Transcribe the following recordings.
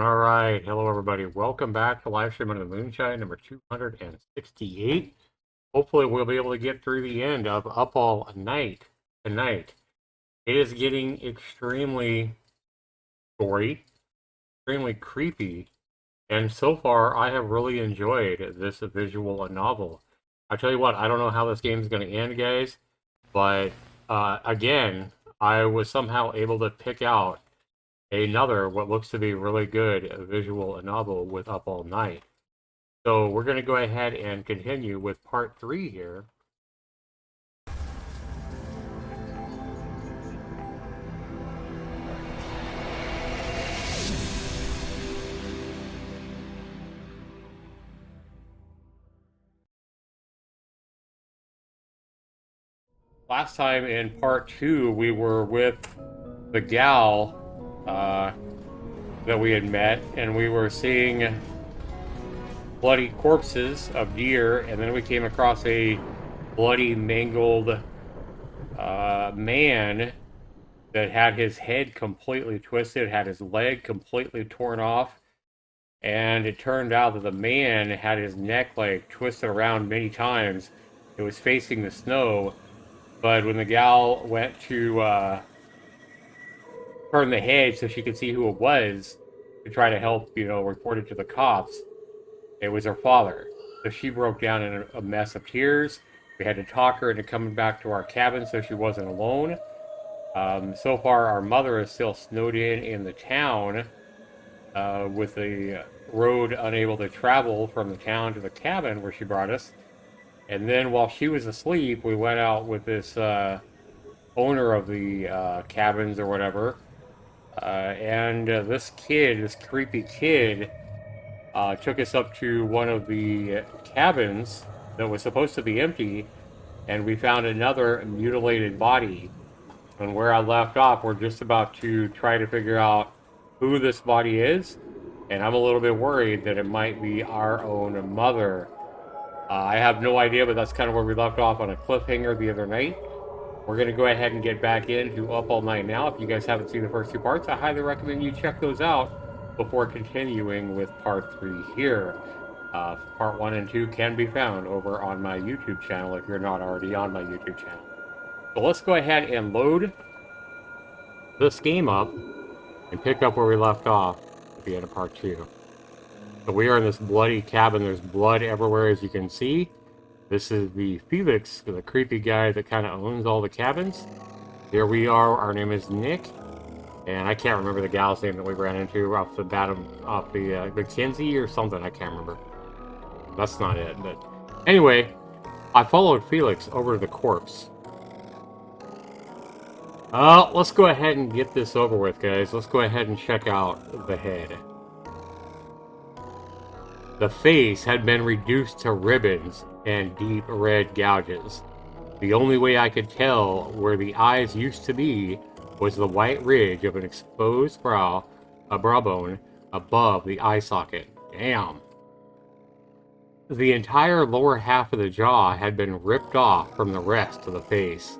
All right, hello everybody. Welcome back to LiveStream under the Moonshine number 268. Hopefully we'll be able to get through the end of Up All Night tonight. It is getting extremely gory, extremely creepy, and so far I have really enjoyed this visual novel. I tell you what, I don't know how this game is going to end, guys, but again, I was somehow able to pick out another what looks to be really good visual novel with Up All Night. So we're going to go ahead and continue with part 3 here. Last time in part 2 we were with the gal that we had met, and we were seeing bloody corpses of deer, and then we came across a bloody, mangled man that had his head completely twisted, had his leg completely torn off, and it turned out that the man had his neck like twisted around many times. It was facing the snow, but when the gal went to turn the head so she could see who it was to try to help, report it to the cops, it was her father. So she broke down in a mess of tears. We had to talk her into coming back to our cabin so she wasn't alone. So far, our mother is still snowed in the town with the road unable to travel from the town to the cabin where she brought us. And then while she was asleep, we went out with this owner of the cabins or whatever. And this creepy kid, took us up to one of the cabins that was supposed to be empty, and we found another mutilated body. And where I left off, we're just about to try to figure out who this body is, and I'm a little bit worried that it might be our own mother. I have no idea, but that's kind of where we left off, on a cliffhanger the other night. We're going to go ahead and get back into Up All Night now. If you guys haven't seen the first 2 parts, I highly recommend you check those out before continuing with part 3 here. Part 1 and 2 can be found over on my YouTube channel if you're not already on my YouTube channel. So let's go ahead and load this game up and pick up where we left off at the end of part 2. So we are in this bloody cabin. There's blood everywhere, as you can see. This is the Felix, the creepy guy that kind of owns all the cabins. Here we are. Our name is Nick. And I can't remember the gal's name that we ran into off the bottom, off the Mackenzie or something. I can't remember. That's not it. But anyway, I followed Felix over to the corpse. Let's go ahead and get this over with, guys. Let's go ahead and check out the head. The face had been reduced to ribbons and deep red gouges. The only way I could tell where the eyes used to be was the white ridge of an exposed brow bone above the eye socket. Damn. The entire lower half of the jaw had been ripped off from the rest of the face.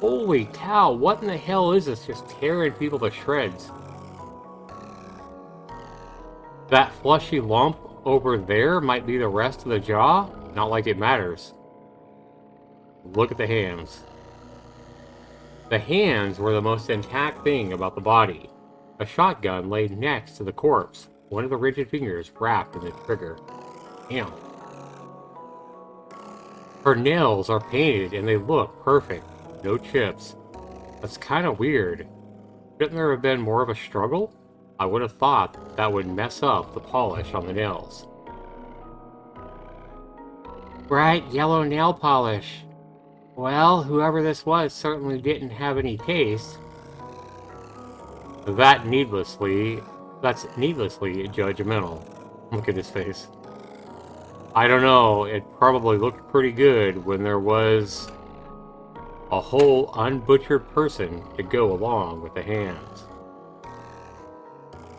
Holy cow, what in the hell is this just tearing people to shreds? That fleshy lump over there might be the rest of the jaw? Not like it matters. Look at the hands. The hands were the most intact thing about the body. A shotgun lay next to the corpse, one of the rigid fingers wrapped in the trigger. Damn. Her nails are painted and they look perfect. No chips. That's kind of weird. Shouldn't there have been more of a struggle? I would have thought that would mess up the polish on the nails. Bright yellow nail polish. Well, whoever this was certainly didn't have any taste. That's needlessly judgmental. Look at his face. I don't know, it probably looked pretty good when there was a whole unbutchered person to go along with the hands.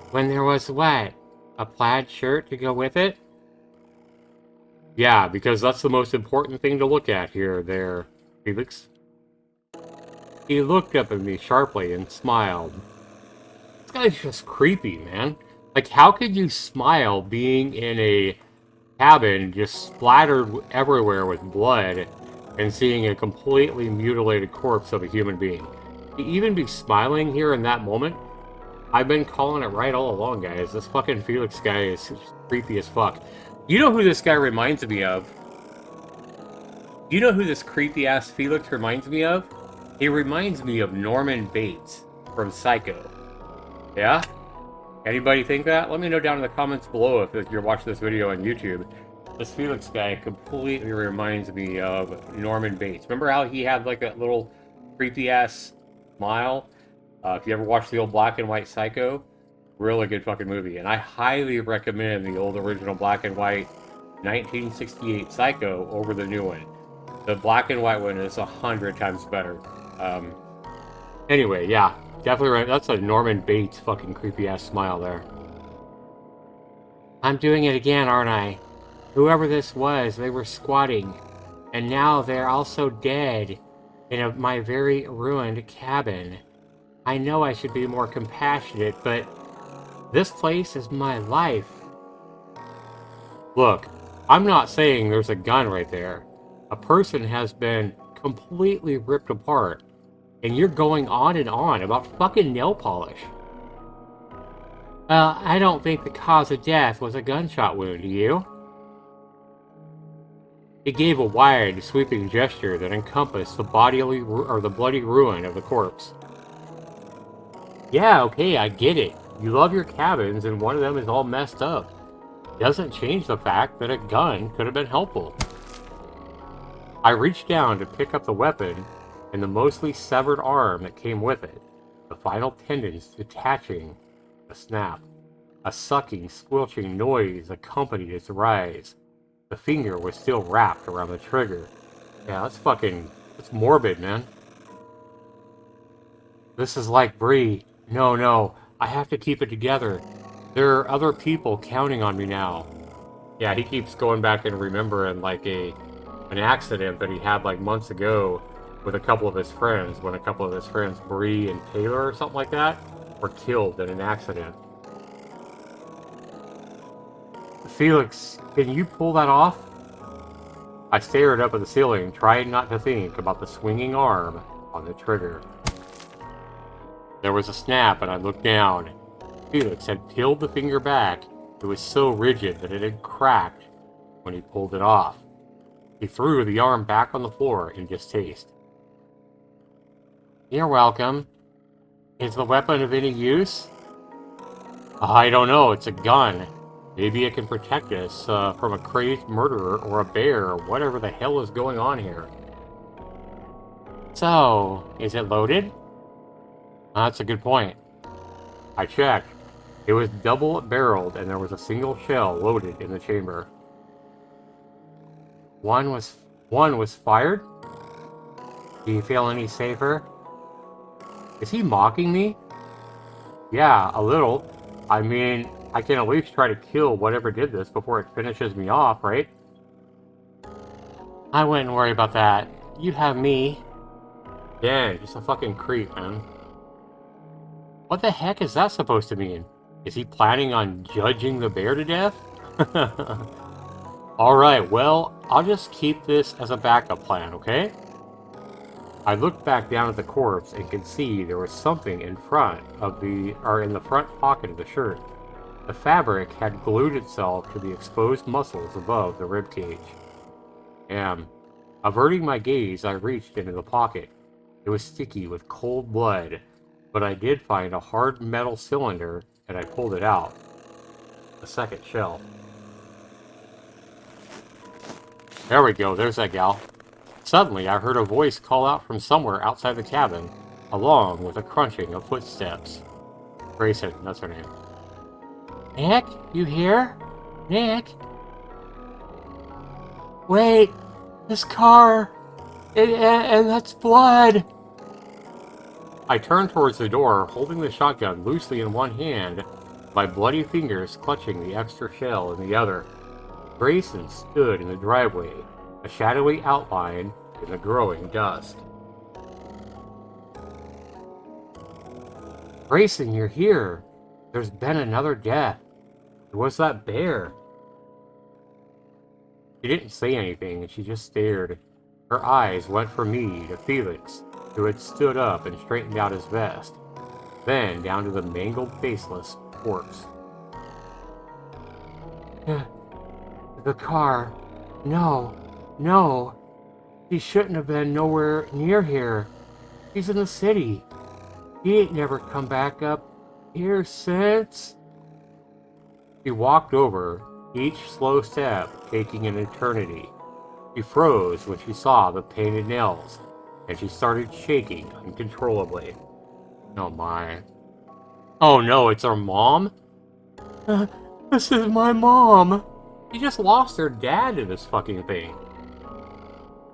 When there was what? A plaid shirt to go with it? Yeah, because that's the most important thing to look at there, Felix. He looked up at me sharply and smiled. This guy's just creepy, man. Like, how could you smile being in a cabin just splattered everywhere with blood and seeing a completely mutilated corpse of a human being? To even be smiling here in that moment, I've been calling it right all along, guys. This fucking Felix guy is creepy as fuck. You know who this guy reminds me of? You know who this creepy ass Felix reminds me of? He reminds me of Norman Bates from Psycho. Yeah? Anybody think that? Let me know down in the comments below if you're watching this video on YouTube. This Felix guy completely reminds me of Norman Bates. Remember how he had like that little creepy ass smile? If you ever watched the old black and white Psycho, really good fucking movie. And I highly recommend the old original black and white 1968 Psycho over the new one. The black and white one is 100 times better. Anyway, yeah, definitely right. That's a Norman Bates fucking creepy ass smile there. I'm doing it again, aren't I? Whoever this was, they were squatting. And now they're also dead in my very ruined cabin. I know I should be more compassionate, but this place is my life. Look, I'm not saying there's a gun right there. A person has been completely ripped apart, and you're going on and on about fucking nail polish. I don't think the cause of death was a gunshot wound, do you? He gave a wide, sweeping gesture that encompassed the bloody ruin of the corpse. Yeah, okay, I get it. You love your cabins, and one of them is all messed up. Doesn't change the fact that a gun could have been helpful. I reached down to pick up the weapon and the mostly severed arm that came with it, the final tendons detaching. A snap. A sucking, squelching noise accompanied its rise. The finger was still wrapped around the trigger. Yeah, that's morbid, man. This is like Bree. No, I have to keep it together. There are other people counting on me now. Yeah, he keeps going back and remembering like an accident that he had like months ago with a couple of his friends, when a couple of his friends, Bree and Taylor or something like that, were killed in an accident. Felix, can you pull that off? I stared up at the ceiling, trying not to think about the swinging arm on the trigger. There was a snap, and I looked down. Felix had peeled the finger back. It was so rigid that it had cracked when he pulled it off. He threw the arm back on the floor in distaste. You're welcome. Is the weapon of any use? I don't know. It's a gun. Maybe it can protect us from a crazed murderer or a bear or whatever the hell is going on here. So, is it loaded? That's a good point. I checked. It was double-barreled and there was a single shell loaded in the chamber. One was fired? Do you feel any safer? Is he mocking me? Yeah, a little. I mean, I can at least try to kill whatever did this before it finishes me off, right? I wouldn't worry about that. You have me. Yeah, just a fucking creep, man. What the heck is that supposed to mean? Is he planning on judging the bear to death? Alright, well, I'll just keep this as a backup plan, okay? I looked back down at the corpse and could see there was something in the front pocket of the shirt. The fabric had glued itself to the exposed muscles above the ribcage. Averting my gaze, I reached into the pocket. It was sticky with cold blood, but I did find a hard metal cylinder and I pulled it out. A second shell. There we go, there's that gal. Suddenly, I heard a voice call out from somewhere outside the cabin, along with a crunching of footsteps. Grayson, that's her name. Nick, you here? Nick? Wait, this car, and that's blood. I turned towards the door, holding the shotgun loosely in one hand, my bloody fingers clutching the extra shell in the other. Grayson stood in the driveway, a shadowy outline in the growing dusk. Grayson, you're here. There's been another death. What's that bear? She didn't say anything, and she just stared. Her eyes went from me to Felix, who had stood up and straightened out his vest, then down to the mangled, faceless corpse. The car. No. No. He shouldn't have been nowhere near here. He's in the city. He ain't never come back up here since. She walked over, each slow step taking an eternity. She froze when she saw the painted nails, and she started shaking uncontrollably. Oh my. Oh no, it's her mom? This is my mom. She just lost her dad to this fucking thing.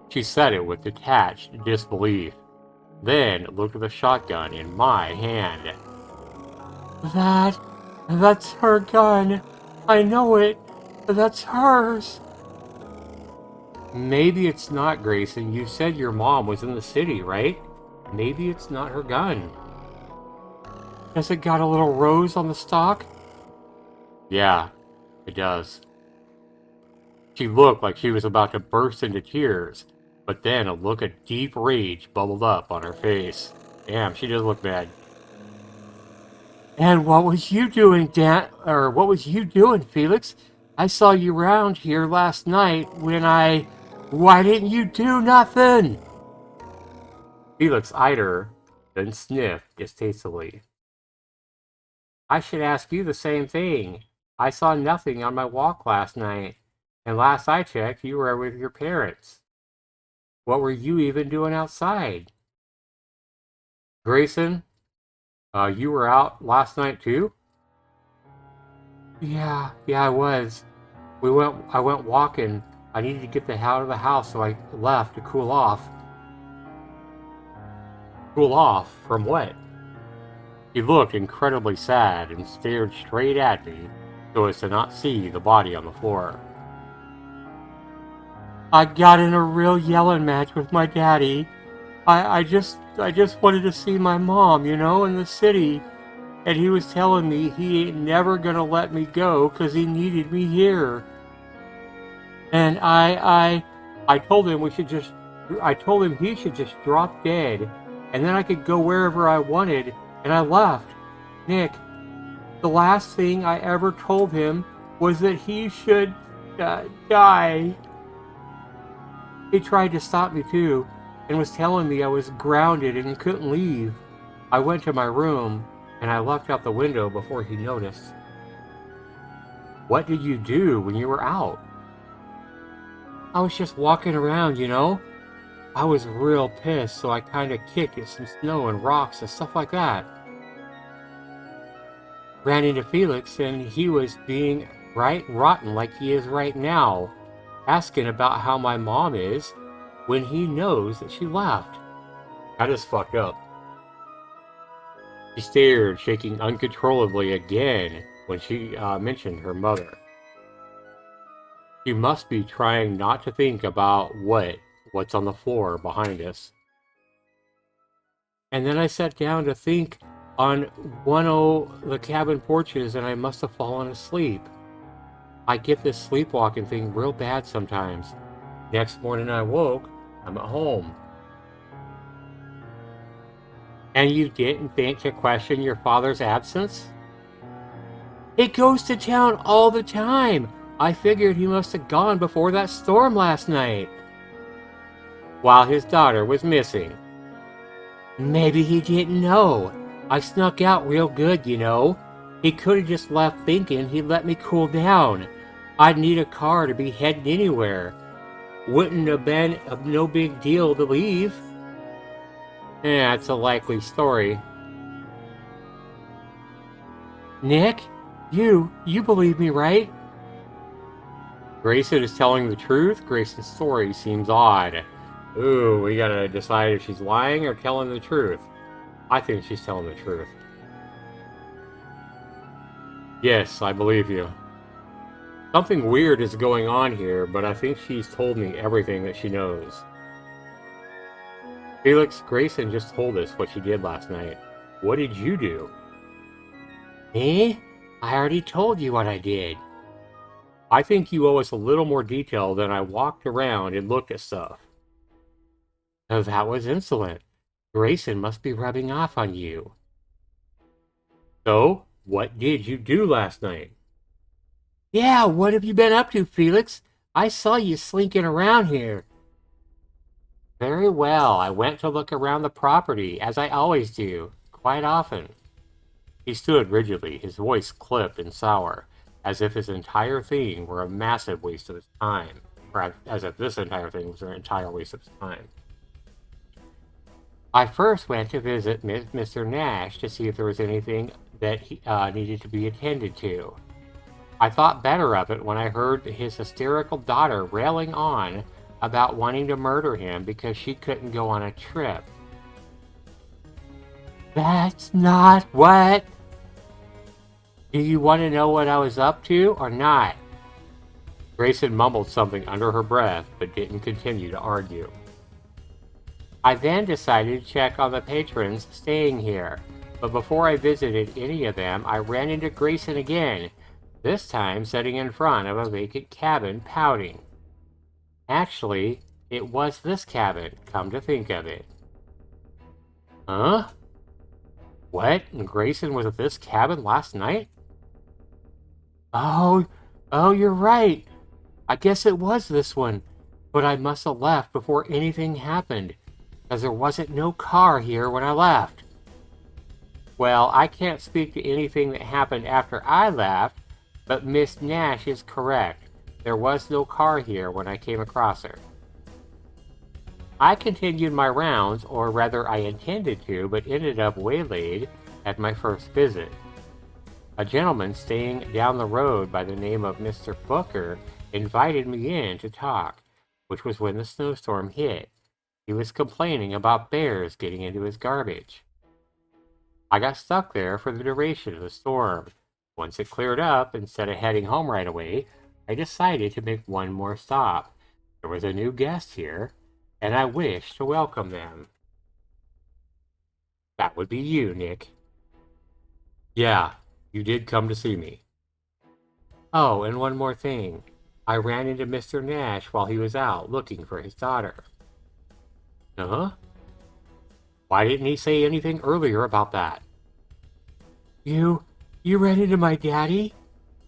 She said it with detached disbelief, then looked at the shotgun in my hand. That's her gun. I know it. That's hers. Maybe it's not, Grayson. You said your mom was in the city, right? Maybe it's not her gun. Has it got a little rose on the stock? Yeah, it does. She looked like she was about to burst into tears, but then a look of deep rage bubbled up on her face. Damn, she does look bad. And what was you doing, what was you doing, Felix? I saw you around here last night Why didn't you do nothing? Felix eyed her, then sniffed distastefully. I should ask you the same thing. I saw nothing on my walk last night, and last I checked, you were with your parents. What were you even doing outside? Grayson, you were out last night too? Yeah, I was. I went walking. I needed to get out of the house, so I left to cool off. Cool off? From what? He looked incredibly sad and stared straight at me so as to not see the body on the floor. I got in a real yelling match with my daddy. I just wanted to see my mom, in the city. And he was telling me he ain't never gonna let me go 'cause he needed me here. And I told him I told him he should just drop dead, and then I could go wherever I wanted, and I left. Nick, the last thing I ever told him was that he should die. He tried to stop me too, and was telling me I was grounded and couldn't leave. I went to my room, and I looked out the window before he noticed. What did you do when you were out? I was just walking around, I was real pissed, so I kind of kicked at some snow and rocks and stuff like that. Ran into Felix, and he was being right rotten like he is right now, asking about how my mom is when he knows that she left. That is fucked up. She stared, shaking uncontrollably again when she mentioned her mother. She must be trying not to think about what's on the floor behind us. And then I sat down to think on one of the cabin porches, and I must have fallen asleep. I get this sleepwalking thing real bad sometimes. Next morning I woke, I'm at home. And you didn't think to question your father's absence? He goes to town all the time. I figured he must have gone before that storm last night. While his daughter was missing. Maybe he didn't know. I snuck out real good, He could have just left thinking he'd let me cool down. I'd need a car to be heading anywhere. Wouldn't have been no big deal to leave. Yeah, it's a likely story. Nick, you believe me, right? Grayson is telling the truth. Grayson's story seems odd. Ooh, we gotta decide if she's lying or telling the truth. I think she's telling the truth. Yes, I believe you. Something weird is going on here, but I think she's told me everything that she knows. Felix, Grayson just told us what she did last night. What did you do? Me? I already told you what I did. I think you owe us a little more detail than I walked around and looked at stuff. Oh, that was insolent. Grayson must be rubbing off on you. So, what did you do last night? Yeah, what have you been up to, Felix? I saw you slinking around here. Very well, I went to look around the property, as I always do, quite often. He stood rigidly, his voice clipped and sour, as if his entire thing were a massive waste of his time, or as if this entire thing was an entire waste of his time. I first went to visit Mr. Nash to see if there was anything that he needed to be attended to. I thought better of it when I heard his hysterical daughter railing on about wanting to murder him because she couldn't go on a trip. That's not what... Do you want to know what I was up to or not? Grayson mumbled something under her breath, but didn't continue to argue. I then decided to check on the patrons staying here, but before I visited any of them, I ran into Grayson again, this time sitting in front of a vacant cabin, pouting. Actually, it was this cabin, come to think of it. Huh? What? And Grayson was at this cabin last night? Oh, you're right. I guess it was this one, but I must have left before anything happened, because there wasn't no car here when I left. Well, I can't speak to anything that happened after I left, but Miss Nash is correct. There was no car here when I came across her. I continued my rounds, or rather I intended to, but ended up waylaid at my first visit. A gentleman staying down the road by the name of Mr. Booker invited me in to talk, which was when the snowstorm hit. He was complaining about bears getting into his garbage. I got stuck there for the duration of the storm. Once it cleared up, instead of heading home right away, I decided to make one more stop. There was a new guest here, and I wished to welcome them. That would be you, Nick. Yeah, you did come to see me. Oh, and one more thing. I ran into Mr. Nash while he was out looking for his daughter. Huh? Why didn't he say anything earlier about that? You ran into my daddy?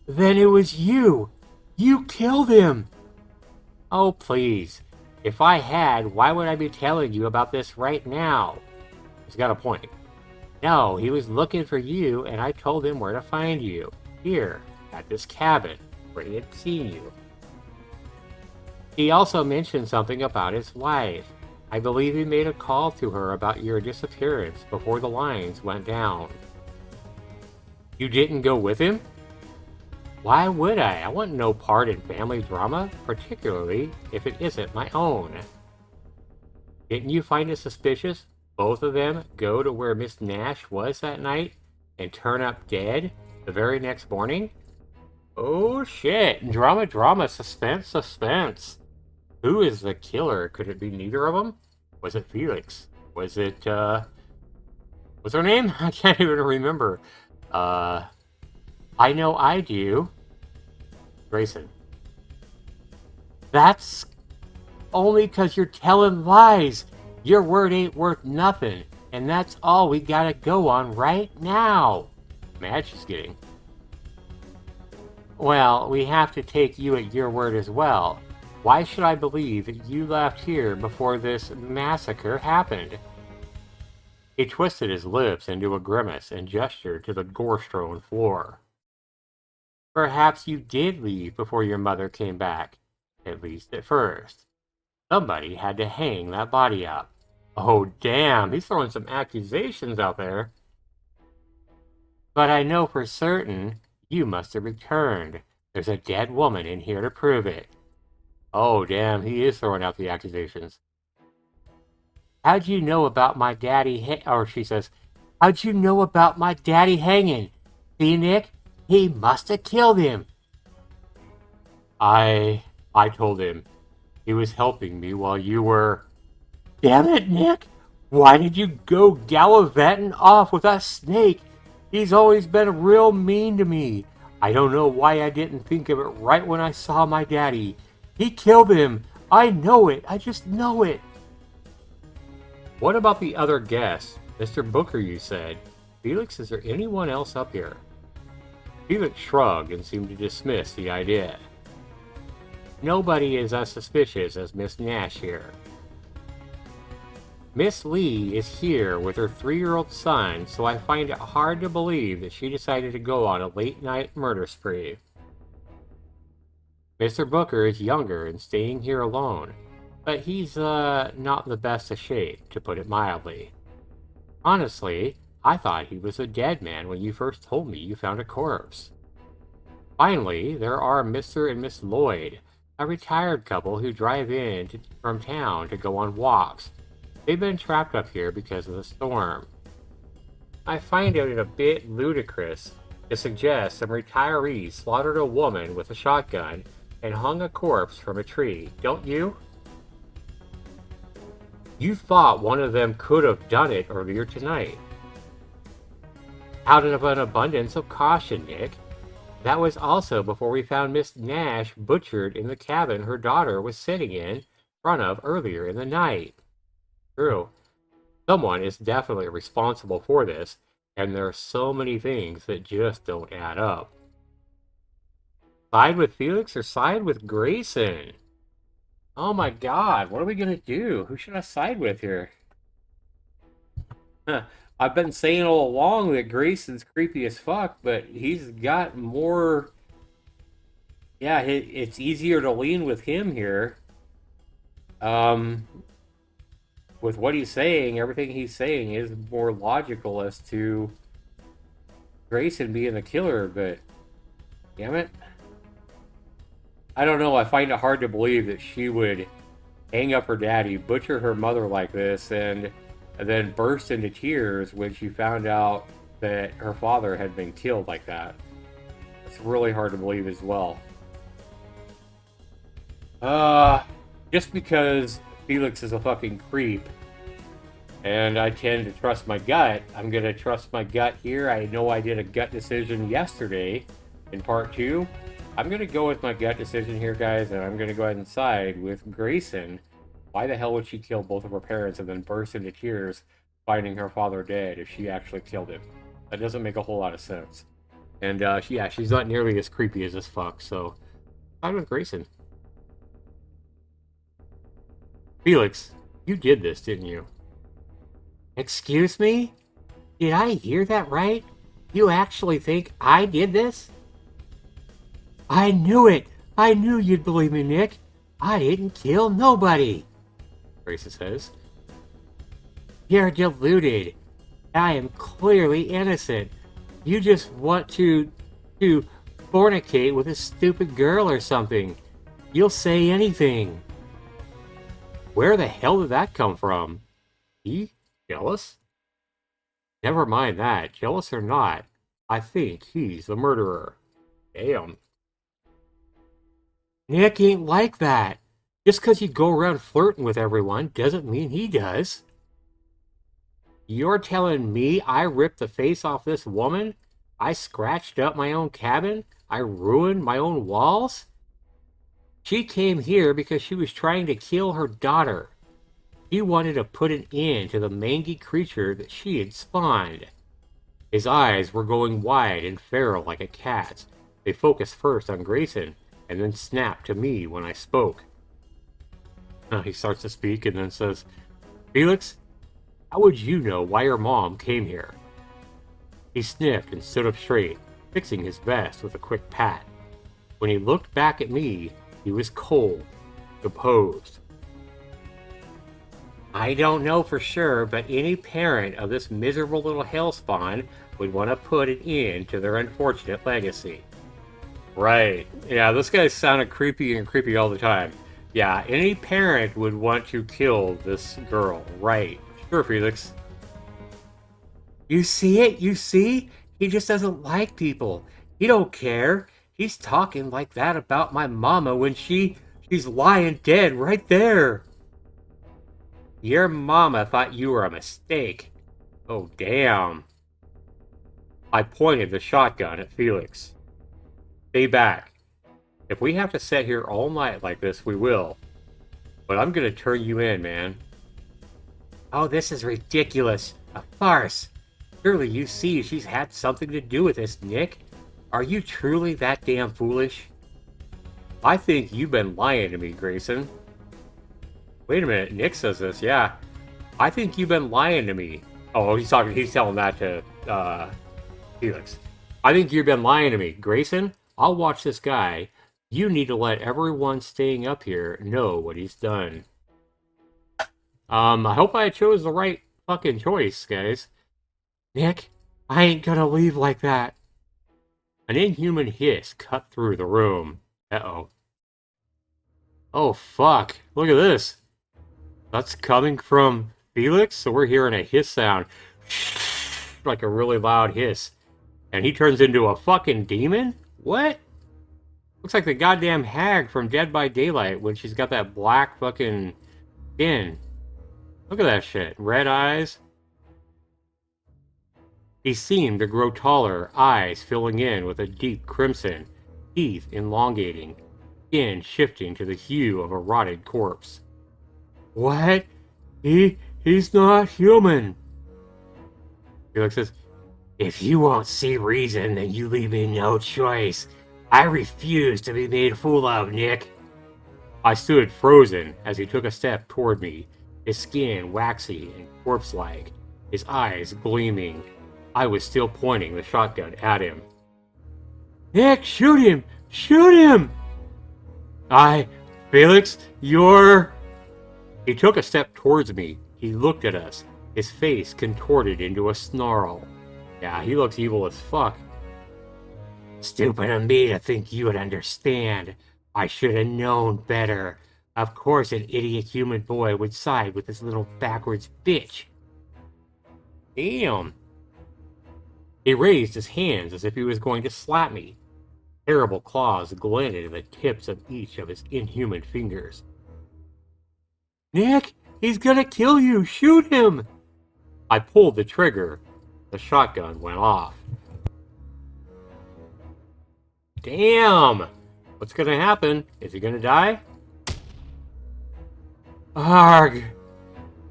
Then it was you! You killed him! Oh, please. If I had, why would I be telling you about this right now? He's got a point. No, he was looking for you, and I told him where to find you. Here, at this cabin, where he had seen you. He also mentioned something about his wife. I believe he made a call to her about your disappearance before the lines went down. You didn't go with him? Why would I? I want no part in family drama, particularly if it isn't my own. Didn't you find it suspicious both of them go to where Miss Nash was that night and turn up dead the very next morning? Oh shit, drama, suspense. Who is the killer? Could it be neither of them? Was it Felix? Was it, what's her name? I can't even remember. I know I do. Grayson. That's only 'cause you're telling lies. Your word ain't worth nothing, and that's all we gotta go on right now. Mad she's getting. Well, we have to take you at your word as well. Why should I believe that you left here before this massacre happened? He twisted his lips into a grimace and gestured to the gore-strewn floor. Perhaps you did leave before your mother came back, at least at first. Somebody had to hang that body up. Oh, damn, he's throwing some accusations out there. But I know for certain you must have returned. There's a dead woman in here to prove it. Oh, damn, he is throwing out the accusations. How'd you know about my daddy or she says, how'd you know about my daddy hanging? See, Nick? He must have killed him. I told him. He was helping me while you were... Damn it, Nick! Why did you go gallivanting off with that snake? He's always been real mean to me. I don't know why I didn't think of it right when I saw my daddy. He killed him. I know it. I just know it. What about the other guests? Mr. Booker, you said. Felix, is there anyone else up here? Felix shrugged and seemed to dismiss the idea. Nobody is as suspicious as Miss Nash here. Miss Lee is here with her 3-year-old son, so I find it hard to believe that she decided to go on a late-night murder spree. Mr. Booker is younger and staying here alone, but he's, not in the best of shape, to put it mildly. Honestly, I thought he was a dead man when you first told me you found a corpse. Finally, there are Mr. and Miss Lloyd, a retired couple who drive in from town to go on walks. They've been trapped up here because of the storm. I find it a bit ludicrous to suggest some retiree slaughtered a woman with a shotgun and hung a corpse from a tree, don't you? You thought one of them could have done it earlier tonight. Out of an abundance of caution, Nick. That was also before we found Miss Nash butchered in the cabin her daughter was sitting in front of earlier in the night. True. Someone is definitely responsible for this, and there are so many things that just don't add up. Side with Felix or side with Grayson? Oh my god, what are we gonna do? Who should I side with here? I've been saying all along that Grayson's creepy as fuck, but he's got more... Yeah, it's easier to lean with him here. With what he's saying, everything he's saying is more logical as to Grayson being the killer, but damn it. I don't know, I find it hard to believe that she would hang up her daddy, butcher her mother like this, and then burst into tears when she found out that her father had been killed like that. It's really hard to believe as well. Just because Felix is a fucking creep, and I tend to trust my gut, I'm going to trust my gut here. I know I did a gut decision yesterday in part 2. I'm going to go with my gut decision here, guys, and I'm going to go ahead and side with Grayson. Why the hell would she kill both of her parents and then burst into tears finding her father dead if she actually killed him? That doesn't make a whole lot of sense. And, yeah, she's not nearly as creepy as this fuck, so side with Grayson. Felix, you did this, didn't you? Excuse me? Did I hear that right? You actually think I did this? I knew it! I knew you'd believe me, Nick. I didn't kill nobody, Grayson says. You're deluded. I am clearly innocent. You just want to fornicate with a stupid girl or something. You'll say anything. Where the hell did that come from? He? Jealous? Never mind that. Jealous or not, I think he's the murderer. Damn. Nick ain't like that. Just because you go around flirting with everyone doesn't mean he does. You're telling me I ripped the face off this woman? I scratched up my own cabin? I ruined my own walls? She came here because she was trying to kill her daughter. She wanted to put an end to the mangy creature that she had spawned. His eyes were going wide and feral like a cat's. They focused first on Grayson, and then snapped to me when I spoke. He starts to speak and then says, Felix, how would you know why your mom came here? He sniffed and stood up straight, fixing his vest with a quick pat. When he looked back at me, he was cold, composed. I don't know for sure, but any parent of this miserable little hellspawn would want to put an end to their unfortunate legacy. Right. Yeah, this guy sounded creepy and creepy all the time. Yeah, any parent would want to kill this girl. Right. Sure, Felix. You see it? You see? He just doesn't like people. He don't care. He's talking like that about my mama when she's lying dead right there. Your mama thought you were a mistake. Oh, damn. I pointed the shotgun at Felix. Stay back. If we have to sit here all night like this, we will. But I'm gonna turn you in, man. Oh, this is ridiculous. A farce. Surely you see she's had something to do with this, Nick. Are you truly that damn foolish? I think you've been lying to me, Grayson. Wait a minute, Nick says this, yeah. I think you've been lying to me. Oh, he's telling that to, Felix. I think you've been lying to me. Grayson, I'll watch this guy. You need to let everyone staying up here know what he's done. I hope I chose the right fucking choice, guys. Nick, I ain't gonna leave like that. An inhuman hiss cut through the room. Uh-oh. Oh, fuck. Look at this. That's coming from Felix, so we're hearing a hiss sound. Like a really loud hiss. And he turns into a fucking demon? What? Looks like the goddamn hag from Dead by Daylight when she's got that black fucking skin. Look at that shit. Red eyes. He seemed to grow taller, eyes filling in with a deep crimson, teeth elongating, skin shifting to the hue of a rotted corpse. What? He's not human. Felix says, if you won't see reason, then you leave me no choice. I refuse to be made a fool of, Nick. I stood frozen as he took a step toward me, his skin waxy and corpse-like, his eyes gleaming. I was still pointing the shotgun at him. Nick, shoot him! Shoot him! Felix, you're... He took a step towards me. He looked at us, his face contorted into a snarl. Yeah, he looks evil as fuck. Stupid of me to think you would understand. I should have known better. Of course an idiot human boy would side with this little backwards bitch. Damn. He raised his hands as if he was going to slap me. Terrible claws glinted at the tips of each of his inhuman fingers. Nick, he's gonna kill you! Shoot him! I pulled the trigger. The shotgun went off. Damn! What's gonna happen? Is he gonna die? Arg!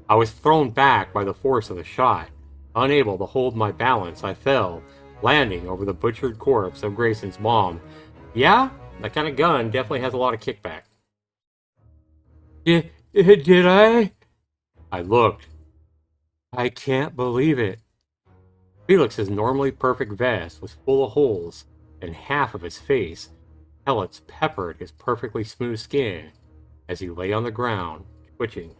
I was thrown back by the force of the shot. Unable to hold my balance, I fell, landing over the butchered corpse of Grayson's mom. Yeah, that kind of gun definitely has a lot of kickback. Did I? I looked. I can't believe it. Felix's normally perfect vest was full of holes, and half of his face, pellets peppered his perfectly smooth skin as he lay on the ground, twitching.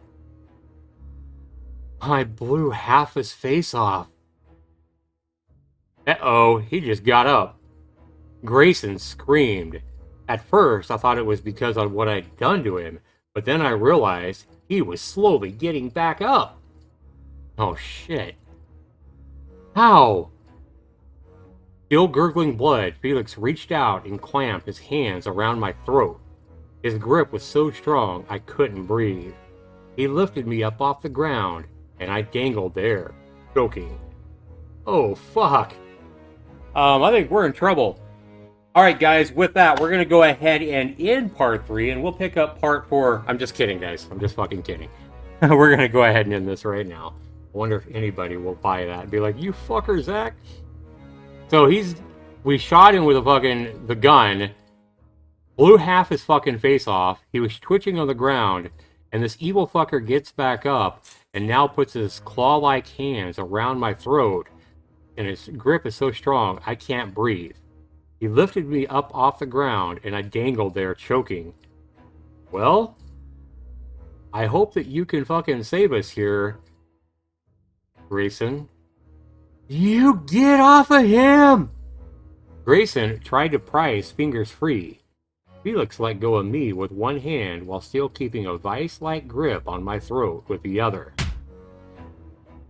I blew half his face off. Uh-oh, he just got up. Grayson screamed. At first, I thought it was because of what I'd done to him, but then I realized he was slowly getting back up. Oh, shit. How? Still gurgling blood, Felix reached out and clamped his hands around my throat. His grip was so strong I couldn't breathe. He lifted me up off the ground, and I dangled there, choking. Oh, fuck. I think we're in trouble. Alright, guys, with that, we're going to go ahead and end part 3, and we'll pick up part 4. I'm just kidding, guys. I'm just fucking kidding. We're going to go ahead and end this right now. I wonder if anybody will buy that and be like, you fucker, Zach. So we shot him with the gun, blew half his fucking face off. He was twitching on the ground, and this evil fucker gets back up and now puts his claw-like hands around my throat, and his grip is so strong I can't breathe. He lifted me up off the ground, and I dangled there choking. Well, I hope that you can fucking save us here, Grayson. You get off of him! Grayson tried to pry his fingers free. Felix let go of me with one hand while still keeping a vice-like grip on my throat with the other.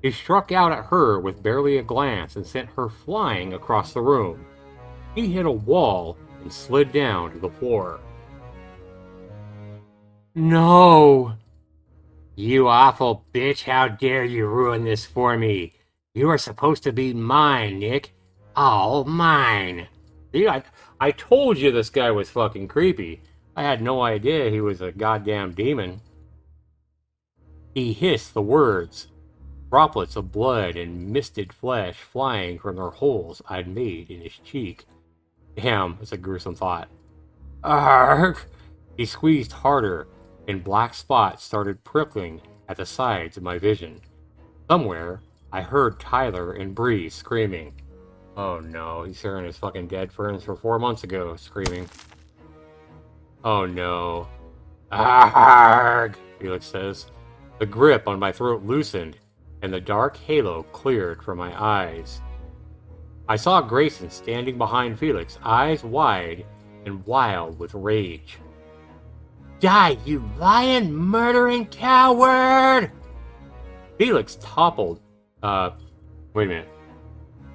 He struck out at her with barely a glance and sent her flying across the room. He hit a wall and slid down to the floor. No! You awful bitch, how dare you ruin this for me? You are supposed to be mine, Nick. All mine. See, I told you this guy was fucking creepy. I had no idea he was a goddamn demon. He hissed the words, droplets of blood and misted flesh flying from the holes I'd made in his cheek. Damn, it's a gruesome thought. Arg! He squeezed harder, and black spots started prickling at the sides of my vision. Somewhere, I heard Tyler and Bree screaming. Oh no, he's hearing his fucking dead friends from 4 months ago screaming. Oh no. Arg! Felix says. The grip on my throat loosened, and the dark halo cleared from my eyes. I saw Grayson standing behind Felix, eyes wide and wild with rage. Die, you lying, murdering coward! Felix toppled. Wait a minute.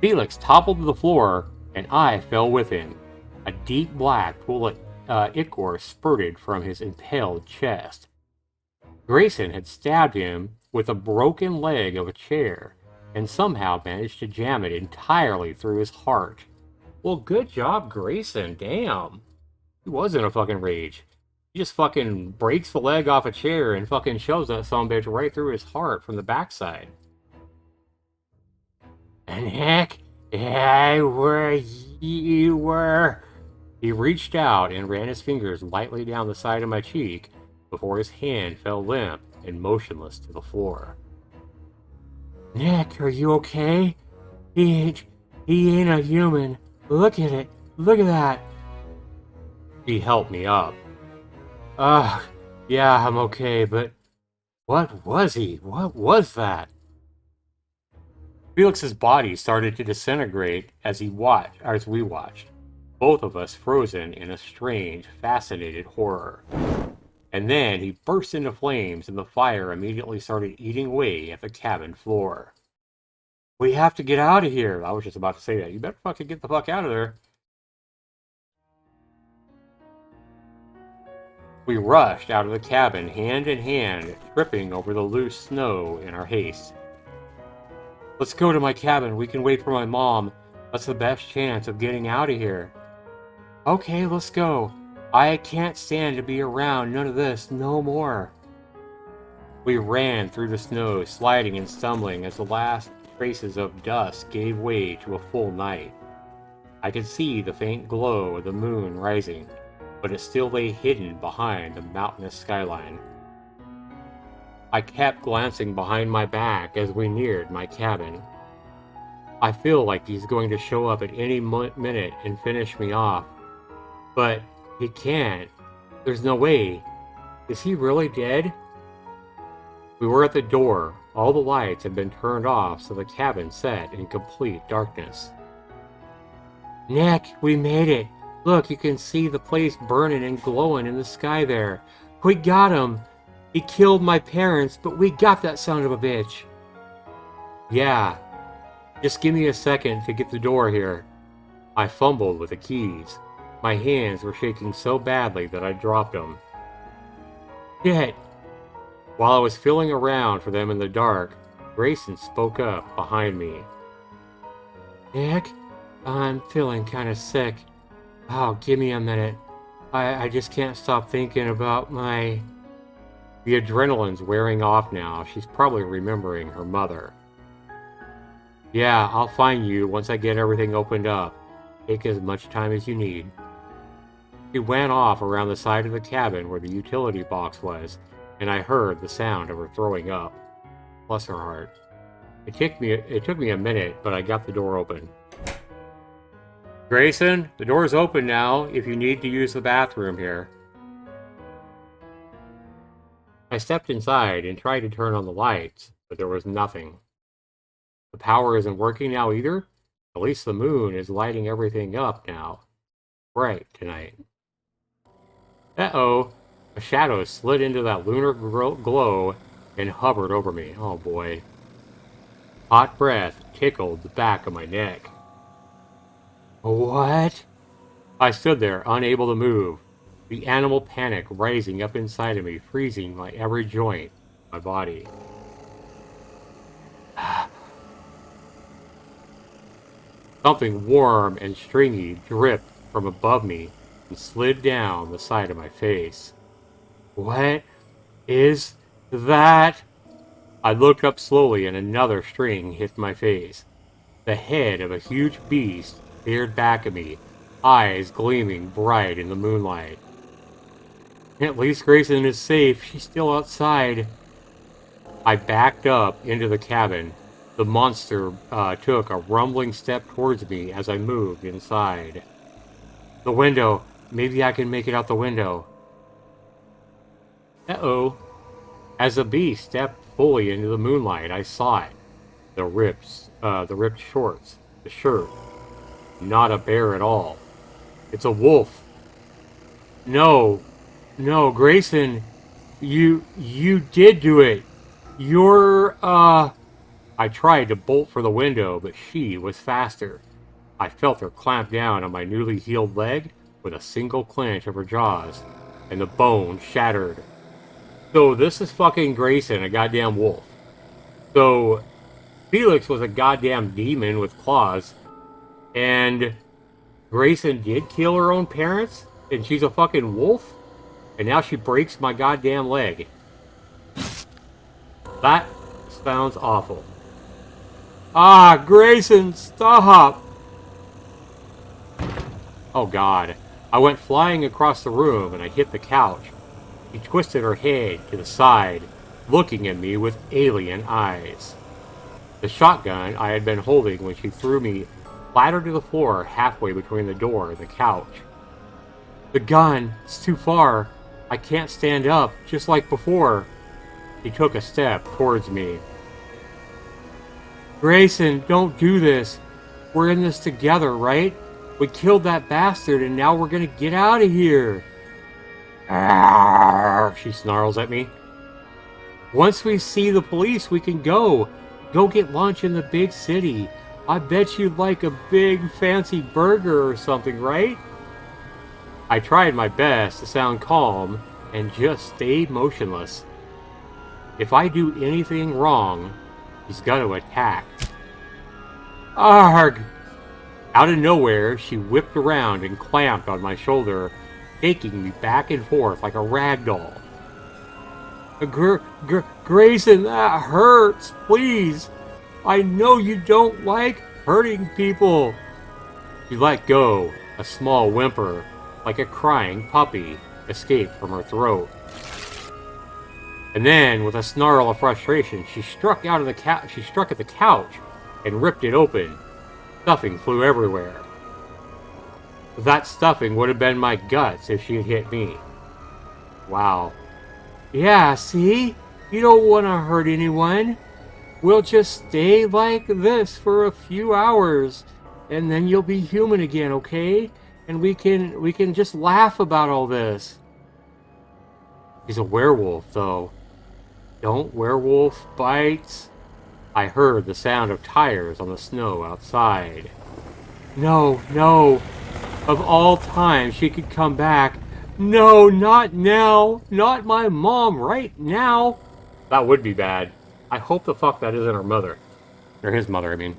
Felix toppled to the floor, and I fell with him. A deep black pool of ichor spurted from his impaled chest. Grayson had stabbed him with a broken leg of a chair, and somehow managed to jam it entirely through his heart. Well, good job, Grayson. Damn. He was in a fucking rage. He just fucking breaks the leg off a chair and fucking shoves that sumbitch right through his heart from the backside. And heck, where you were. He reached out and ran his fingers lightly down the side of my cheek before his hand fell limp and motionless to the floor. Nick, are you okay? He ain't a human. Look at it. Look at that. He helped me up. Yeah, I'm okay, but what was he? What was that? Felix's body started to disintegrate as we watched, both of us frozen in a strange, fascinated horror. And then he burst into flames, and the fire immediately started eating away at the cabin floor. We have to get out of here. I was just about to say that. You better fucking get the fuck out of there. We rushed out of the cabin, hand in hand, tripping over the loose snow in our haste. Let's go to my cabin. We can wait for my mom. That's the best chance of getting out of here. Okay, let's go. I can't stand to be around none of this no more. We ran through the snow, sliding and stumbling as the last traces of dusk gave way to a full night. I could see the faint glow of the moon rising, but it still lay hidden behind the mountainous skyline. I kept glancing behind my back as we neared my cabin. I feel like he's going to show up at any minute and finish me off. But he can't. There's no way. Is he really dead? We were at the door. All the lights had been turned off, so the cabin sat in complete darkness. Nick, we made it. Look, you can see the place burning and glowing in the sky there. We got him. He killed my parents, but we got that son of a bitch. Yeah. Just give me a second to get the door here. I fumbled with the keys. My hands were shaking so badly that I dropped them. Shit. While I was feeling around for them in the dark, Grayson spoke up behind me. Nick, I'm feeling kind of sick. Oh, give me a minute. I just can't stop thinking about my... The adrenaline's wearing off now. She's probably remembering her mother. Yeah, I'll find you once I get everything opened up. Take as much time as you need. She went off around the side of the cabin where the utility box was, and I heard the sound of her throwing up. Bless her heart. It took me a minute, but I got the door open. Grayson, the door's open now if you need to use the bathroom here. I stepped inside and tried to turn on the lights, but there was nothing. The power isn't working now either? At least the moon is lighting everything up now. Bright tonight. Uh-oh. A shadow slid into that lunar glow and hovered over me. Oh boy. Hot breath tickled the back of my neck. What? I stood there, unable to move, the animal panic rising up inside of me, freezing my every joint, my body. Something warm and stringy dripped from above me and slid down the side of my face. What is that? I looked up slowly and another string hit my face. The head of a huge beast peered back at me, eyes gleaming bright in the moonlight. At least Grayson is safe. She's still outside. I backed up into the cabin. The monster took a rumbling step towards me as I moved inside. The window. Maybe I can make it out the window. Uh-oh. As the beast stepped fully into the moonlight, I saw it. The ripped shorts, the shirt. Not a bear at all. It's a wolf. No, Grayson, you did do it. I tried to bolt for the window, but she was faster. I felt her clamp down on my newly healed leg with a single clench of her jaws, and the bone shattered. So this is fucking Grayson, a goddamn wolf. So Felix was a goddamn demon with claws, and Grayson did kill her own parents, and she's a fucking wolf, and now she breaks my goddamn leg. That sounds awful. Ah, Grayson, stop! Oh god. I went flying across the room and I hit the couch. She twisted her head to the side, looking at me with alien eyes. The shotgun I had been holding when she threw me flattered to the floor halfway between the door and the couch. The gun, it's too far. I can't stand up, just like before. She took a step towards me. Grayson, don't do this. We're in this together, right? We killed that bastard and now we're gonna get out of here. Arrgh, she snarls at me. Once we see the police, we can go. Go get lunch in the big city. I bet you'd like a big fancy burger or something, right? I tried my best to sound calm and just stay motionless. If I do anything wrong, he's gonna attack. Arg! Out of nowhere, she whipped around and clamped on my shoulder, shaking me back and forth like a rag doll. Grayson, that hurts, please. I know you don't like hurting people. She let go. A small whimper, like a crying puppy, escaped from her throat. And then, with a snarl of frustration, she struck at the couch and ripped it open. Stuffing flew everywhere. That stuffing would have been my guts if she had hit me. Wow. Yeah, see? You don't want to hurt anyone. We'll just stay like this for a few hours, and then you'll be human again, okay? And we can just laugh about all this. He's a werewolf, though. Don't werewolf bites? I heard the sound of tires on the snow outside. No. Of all times she could come back. No, not now. Not my mom right now. That would be bad. I hope the fuck that isn't her mother. Or his mother, I mean.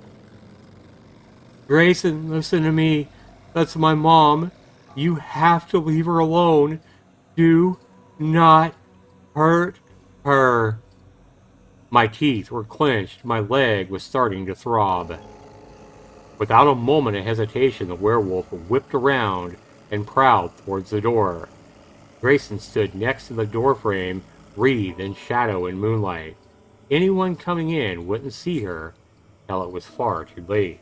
Grayson, listen to me. That's my mom. You have to leave her alone. Do not hurt her. My teeth were clenched. My leg was starting to throb. Without a moment of hesitation, the werewolf whipped around and prowled towards the door. Grayson stood next to the doorframe, wreathed in shadow and moonlight. Anyone coming in wouldn't see her till it was far too late.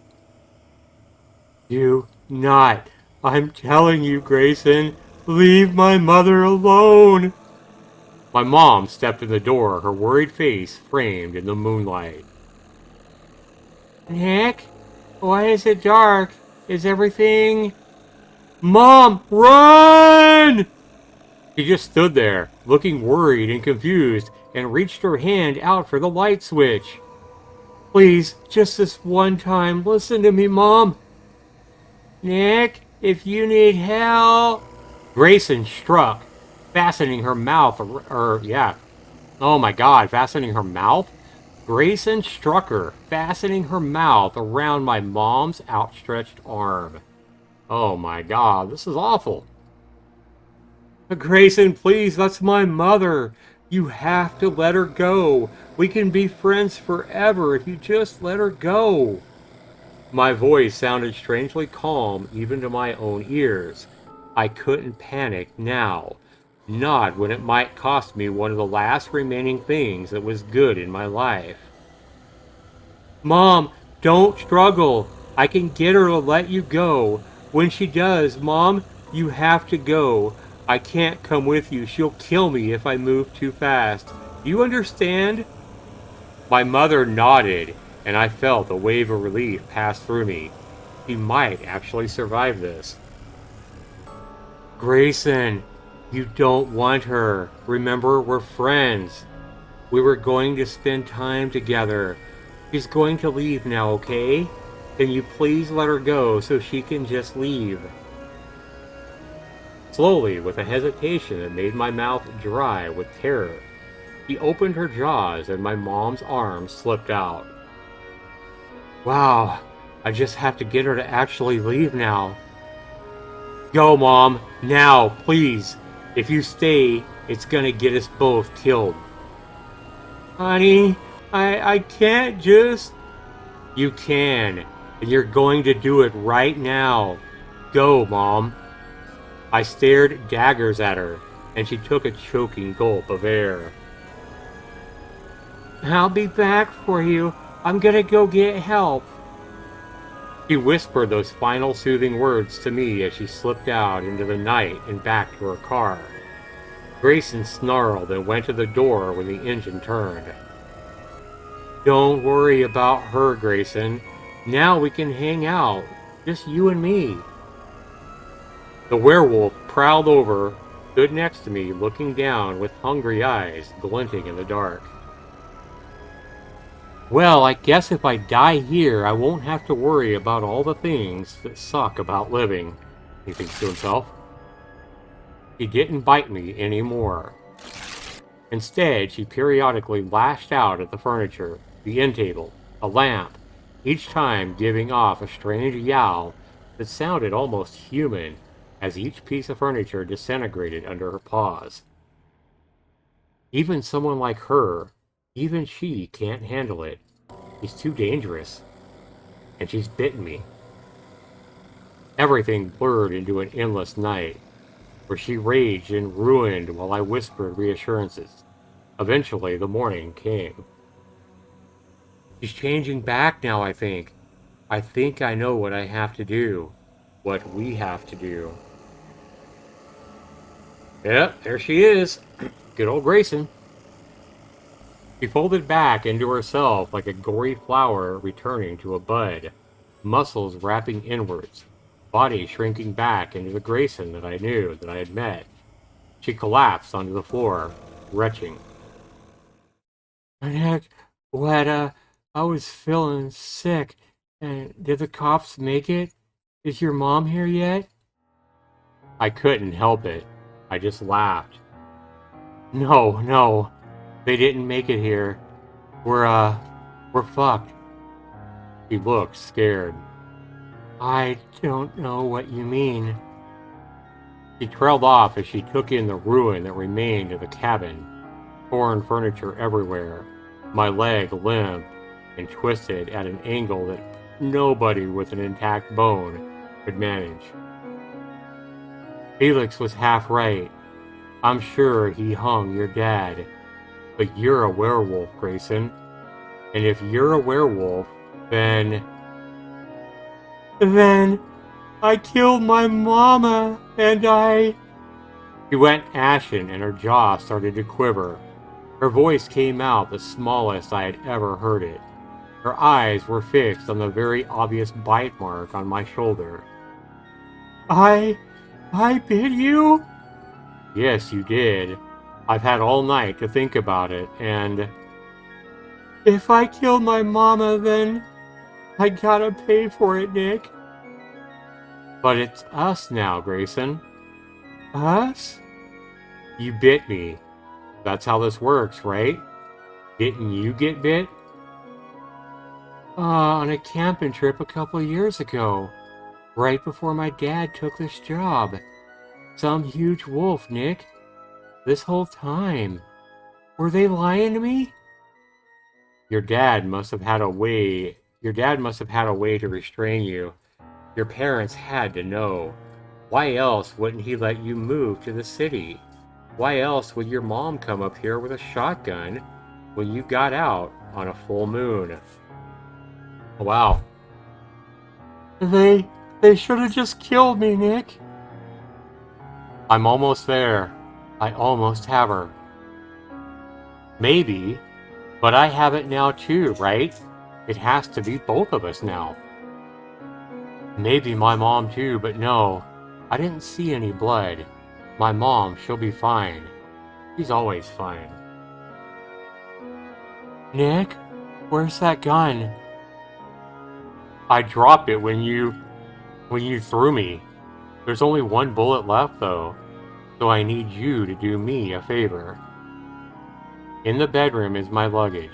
Do not. I'm telling you, Grayson. Leave my mother alone. My mom stepped in the door, her worried face framed in the moonlight. Nick? Why is it dark? Is everything... Mom, run! She just stood there, looking worried and confused, and reached her hand out for the light switch. Please, just this one time, listen to me, Mom. Nick, if you need help... Grayson struck, fastening her mouth, oh my god, fastening her mouth Grayson struck her, fastening her mouth around my mom's outstretched arm. Oh my God, this is awful. Grayson, please, that's my mother. You have to let her go. We can be friends forever if you just let her go. My voice sounded strangely calm even to my own ears. I couldn't panic now. Not when it might cost me one of the last remaining things that was good in my life. Mom, don't struggle. I can get her to let you go. When she does, Mom, you have to go. I can't come with you. She'll kill me if I move too fast. Do you understand? My mother nodded, and I felt a wave of relief pass through me. She might actually survive this. Grayson, you don't want her. Remember, we're friends. We were going to spend time together. She's going to leave now, okay? Can you please let her go so she can just leave? Slowly, with a hesitation that made my mouth dry with terror, she opened her jaws and my mom's arms slipped out. Wow, I just have to get her to actually leave now. Go, Mom, now, please. If you stay, it's gonna get us both killed. Honey, I can't just... You can, and you're going to do it right now. Go, Mom. I stared daggers at her, and she took a choking gulp of air. I'll be back for you. I'm gonna go get help. She whispered those final soothing words to me as she slipped out into the night and back to her car. Grayson snarled and went to the door when the engine turned. Don't worry about her, Grayson. Now we can hang out. Just you and me. The werewolf prowled over, stood next to me, looking down with hungry eyes glinting in the dark. Well, I guess if I die here, I won't have to worry about all the things that suck about living, he thinks to himself. He didn't bite me anymore. Instead, she periodically lashed out at the furniture, the end table, a lamp, each time giving off a strange yowl that sounded almost human as each piece of furniture disintegrated under her paws. Even someone like her, even she can't handle it. She's too dangerous. And she's bitten me. Everything blurred into an endless night, where she raged and ruined while I whispered reassurances. Eventually, the morning came. She's changing back now, I think. I think I know what I have to do. What we have to do. Yep, there she is. Good old Grayson. She folded back into herself like a gory flower returning to a bud, muscles wrapping inwards, body shrinking back into the Grayson that I knew, that I had met. She collapsed onto the floor, retching. Nick, Weta, I was feeling sick. And did the cops make it? Is your mom here yet? I couldn't help it. I just laughed. No, they didn't make it here. We're fucked. He looked scared. I don't know what you mean. She trailed off as she took in the ruin that remained of the cabin. Torn furniture everywhere. My leg limp and twisted at an angle that nobody with an intact bone could manage. Felix was half right. I'm sure he hung your dad. But you're a werewolf, Grayson. And if you're a werewolf, then I killed my mama, and I... She went ashen and her jaw started to quiver. Her voice came out the smallest I had ever heard it. Her eyes were fixed on the very obvious bite mark on my shoulder. I bit you? Yes, you did. I've had all night to think about it, and... If I killed my mama, then I gotta pay for it, Nick. But it's us now, Grayson. Us? You bit me. That's how this works, right? Didn't you get bit? On a camping trip a couple of years ago, right before my dad took this job. Some huge wolf, Nick. This whole time. Were they lying to me? Your dad must have had a way. Your dad must have had a way to restrain you. Your parents had to know. Why else wouldn't he let you move to the city? Why else would your mom come up here with a shotgun when you got out on a full moon? Wow. They should have just killed me, Nick. I'm almost there. I almost have her. Maybe, but I have it now too, right? It has to be both of us now. Maybe my mom too, but no. I didn't see any blood. My mom, she'll be fine. She's always fine. Nick, where's that gun? I dropped it when you threw me. There's only one bullet left though, so I need you to do me a favor. In the bedroom is my luggage.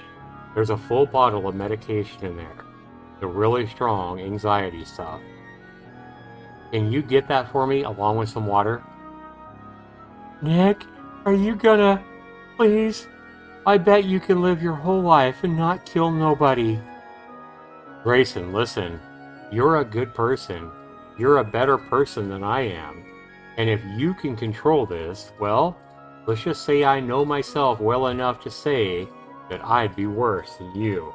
There's a full bottle of medication in there. The really strong anxiety stuff. Can you get that for me along with some water? Nick, are you gonna... Please? I bet you can live your whole life and not kill nobody. Grayson, listen. You're a good person. You're a better person than I am. And if you can control this, well, let's just say I know myself well enough to say that I'd be worse than you.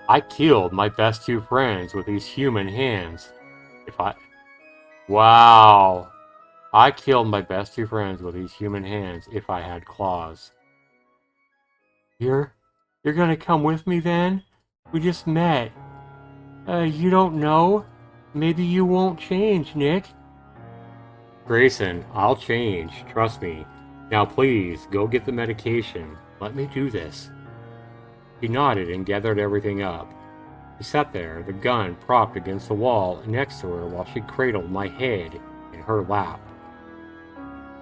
I killed my best two friends with these human hands. Wow. I killed my best two friends with these human hands if I had claws. You're gonna come with me then? We just met. You don't know? Maybe you won't change, Nick. Grayson, I'll change. Trust me. Now please, go get the medication. Let me do this. He nodded and gathered everything up. He sat there, the gun propped against the wall next to her while she cradled my head in her lap.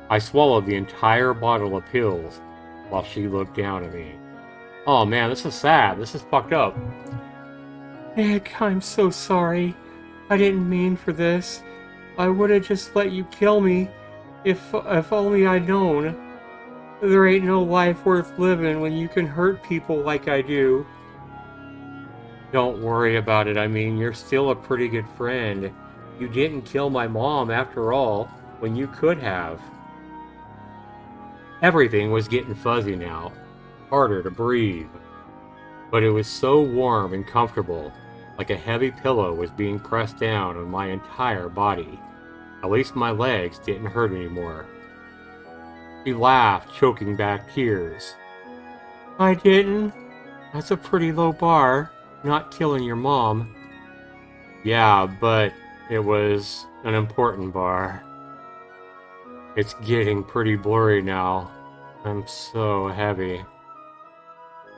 I swallowed the entire bottle of pills while she looked down at me. Oh man, this is sad. This is fucked up. Nick, I'm so sorry. I didn't mean for this. I would have just let you kill me if only I'd known. There ain't no life worth living when you can hurt people like I do. Don't worry about it. I mean, you're still a pretty good friend. You didn't kill my mom after all, when you could have. Everything was getting fuzzy now, harder to breathe. But it was so warm and comfortable, like a heavy pillow was being pressed down on my entire body. At least my legs didn't hurt anymore. She laughed, choking back tears. I didn't. That's a pretty low bar, not killing your mom. Yeah, but it was an important bar. It's getting pretty blurry now. I'm so heavy.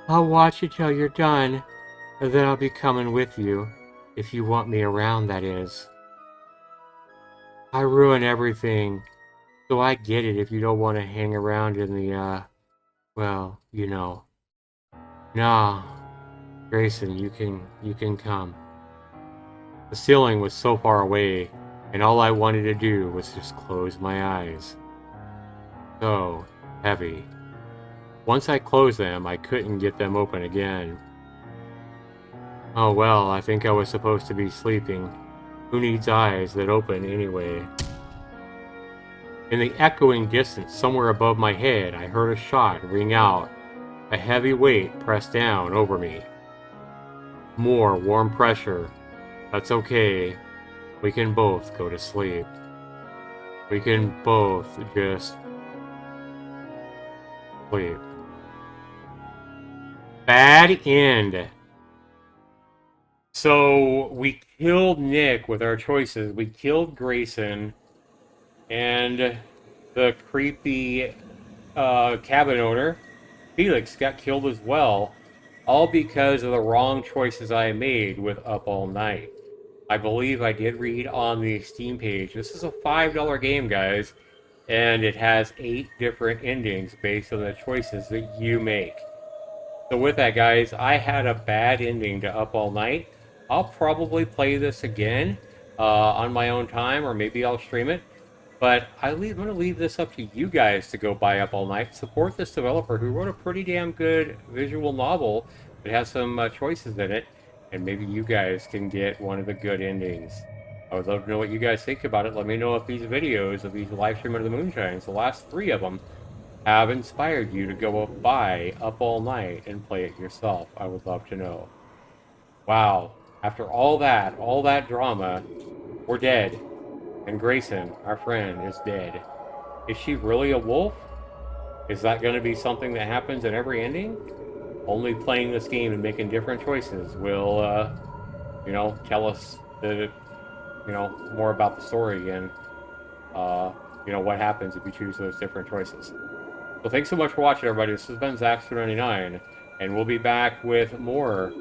I'll watch you till you're done, and then I'll be coming with you, if you want me around, that is. I ruin everything, so I get it if you don't want to hang around in the, well, you know. Nah, Grayson, you can come. The ceiling was so far away, and all I wanted to do was just close my eyes. So heavy. Once I closed them, I couldn't get them open again. Oh well, I think I was supposed to be sleeping. Who needs eyes that open anyway? In the echoing distance somewhere above my head, I heard a shot ring out. A heavy weight pressed down over me. More warm pressure. That's okay. We can both go to sleep. We can both just sleep. Bad end. So we killed Nick with our choices. We killed Grayson and the creepy cabin owner. Felix got killed as well, all because of the wrong choices I made with Up All Night. I believe I did read on the Steam page. This is a $5 game, guys, and it has 8 different endings based on the choices that you make. So with that, guys, I had a bad ending to Up All Night. I'll probably play this again on my own time, or maybe I'll stream it. But I'm going to leave this up to you guys to go buy Up All Night. Support this developer who wrote a pretty damn good visual novel that has some choices in it, and maybe you guys can get one of the good endings. I would love to know what you guys think about it. Let me know if these videos of these live stream of the Moonshines, the last 3 of them, have inspired you to go buy Up All Night and play it yourself. I would love to know. Wow. After all that drama, we're dead. And Grayson, our friend, is dead. Is she really a wolf? Is that going to be something that happens in every ending? Only playing this game and making different choices will, tell us more about the story and, what happens if you choose those different choices. So thanks so much for watching, everybody. This has been Zax299, and we'll be back with more,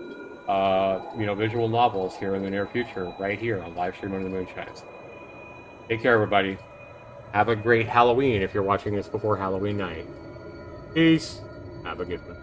visual novels here in the near future, right here on Livestream Under the Moonshines. Take care, everybody. Have a great Halloween if you're watching this before Halloween night. Peace. Have a good one.